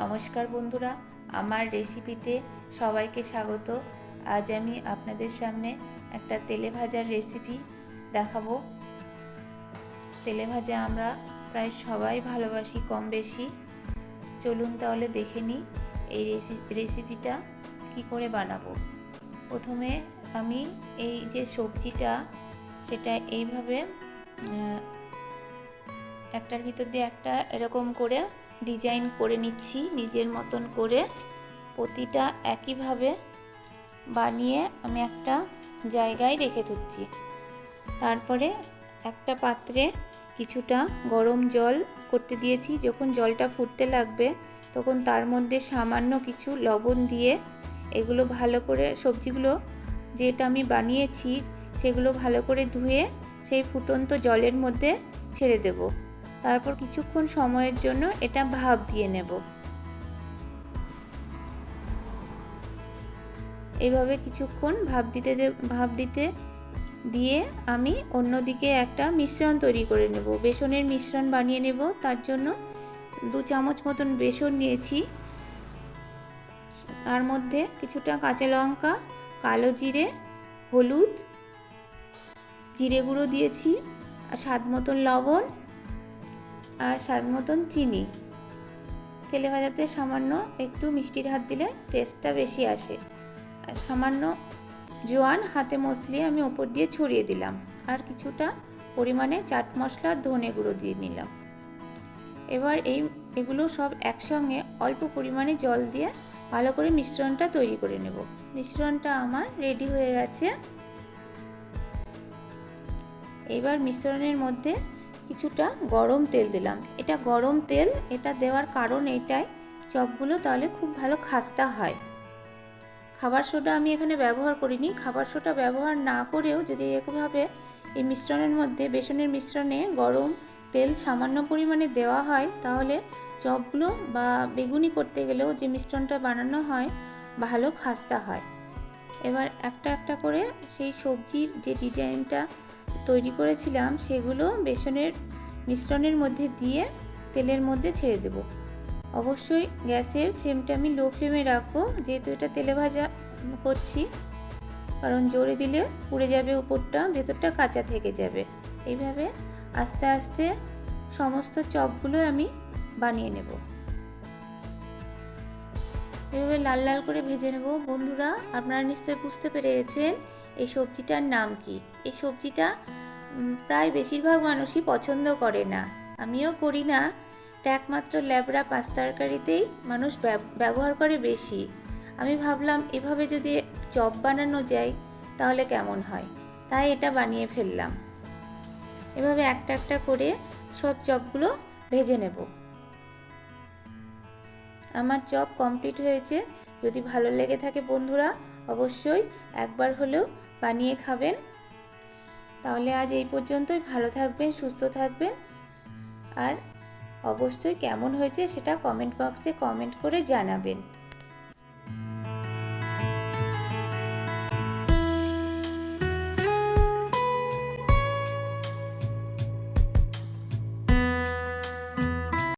নমস্কার বন্ধুরা, আমার রেসিপিতে সবাইকে স্বাগত। আজ আমি আপনাদের সামনে একটা তেলে ভাজার রেসিপি দেখাবো। তেলে ভাজা আমরা প্রায় সবাই ভালোবাসি কম বেশি। চলুন তাহলে দেখে নিই এই রেসিপিটা কি করে বানাবো। প্রথমে আমি এই যে সবজিটা সেটা এইভাবে একটার ভিতর দিয়ে একটা এরকম করে ডিজাইন করে নিচ্ছি নিজের মতন করে। প্রতিটা একইভাবে বানিয়ে আমি একটা জায়গায় রেখে দিচ্ছি। তারপরে একটা পাত্রে কিছুটা গরম জল করতে দিয়েছি। যখন জলটা ফুটতে লাগবে তখন তার মধ্যে সামান্য কিছু লবণ দিয়ে এগুলো ভালো করে, সবজিগুলো যেটা আমি বানিয়েছি সেগুলো ভালো করে ধুয়ে সেই ফুটন্ত জলের মধ্যে ছেড়ে দেব। তারপর কিছুক্ষণ সময়ের জন্য এটা ভাপ দিয়ে নেব। এইভাবে কিছুক্ষণ ভাপ দিতে দিয়ে আমি অন্যদিকে একটা মিশ্রণ তৈরি করে নেব। বেসনের মিশ্রণ বানিয়ে নেব। তার জন্য 2 চামচ মতন বেসন নিয়েছি। তার মধ্যে কিছুটা কাঁচা লঙ্কা, কালো জিরে, হলুদ, জিরে গুঁড়ো দিয়েছি, আর স্বাদ মতন লবণ আর স্বাদ মতন চিনি। তেলে ভাজাতে সামান্য একটু মিষ্টির হাত দিলে টেস্টটা বেশি আসে। আর সামান্য জোয়ান হাতে মসলিয়ে আমি ওপর দিয়ে ছড়িয়ে দিলাম। আর কিছুটা পরিমাণে চাট মশলা, ধনে গুঁড়ো দিয়ে নিলাম। এবার এগুলো সব একসঙ্গে অল্প পরিমাণে জল দিয়ে ভালো করে মিশ্রণটা তৈরি করে নেব। মিশ্রণটা আমার রেডি হয়ে গেছে। এবার মিশ্রণের মধ্যে কিছুটা গরম তেল দিলাম। এটা গরম তেল, এটা দেওয়ার কারণ এইটাই, চপগুলো তাহলে খুব ভালো খাস্তা হয়। খাবার সোডা আমি এখানে ব্যবহার করিনি। খাবার সোডা ব্যবহার না করেও যদি একভাবে এই মিশ্রণের মধ্যে, বেসনের মিশ্রণে গরম তেল সামান্য পরিমাণে দেওয়া হয় তাহলে চপগুলো বা বেগুনি করতে গেলেও যে মিশ্রণটা বানানো হয় ভালো খাস্তা হয়। এবার একটা একটা করে সেই সবজির যে ডিজাইনটা তৈরি করেছিলাম সেগুলো বেসনের মিশ্রণের মধ্যে দিয়ে তেলের মধ্যে ছেড়ে দেব। অবশ্যই গ্যাসের ফ্লেমটা আমি লো ফ্লেমে রাখবো, যেহেতু এটা তেলে ভাজা করছি, কারণ জোরে দিলে পুড়ে যাবে উপরটা, ভেতরটা কাঁচা থেকে যাবে। এইভাবে আস্তে আস্তে সমস্ত চপগুলো আমি বানিয়ে নেব। এভাবে লাল লাল করে ভেজে নেব। বন্ধুরা, আপনারা নিশ্চয়ই বুঝতে পেরেছেন এই সবজিটার নাম কি। এই সবজিটা প্রায় বেশিরভাগ মানুষই পছন্দ করে না, আমিও করি না। এটা একমাত্র ল্যাবড়া পাঁচ তরকারিতেই মানুষ ব্যবহার করে বেশি। আমি ভাবলাম এভাবে যদি চপ বানানো যায় তাহলে কেমন হয়, তাই এটা বানিয়ে ফেললাম। এভাবে একটা একটা করে সব চপগুলো ভেজে নেব। আমার চপ কমপ্লিট হয়েছে। যদি ভালো লেগে থাকে বন্ধুরা, অবশ্যই একবার হলেও বানিয়ে খাবেন। তাহলে আজ এই পর্যন্তই। ভালো থাকবেন, সুস্থ থাকবেন, আর অবশ্যই কেমন হয়েছে সেটা কমেন্ট বক্সে কমেন্ট করে জানাবেন।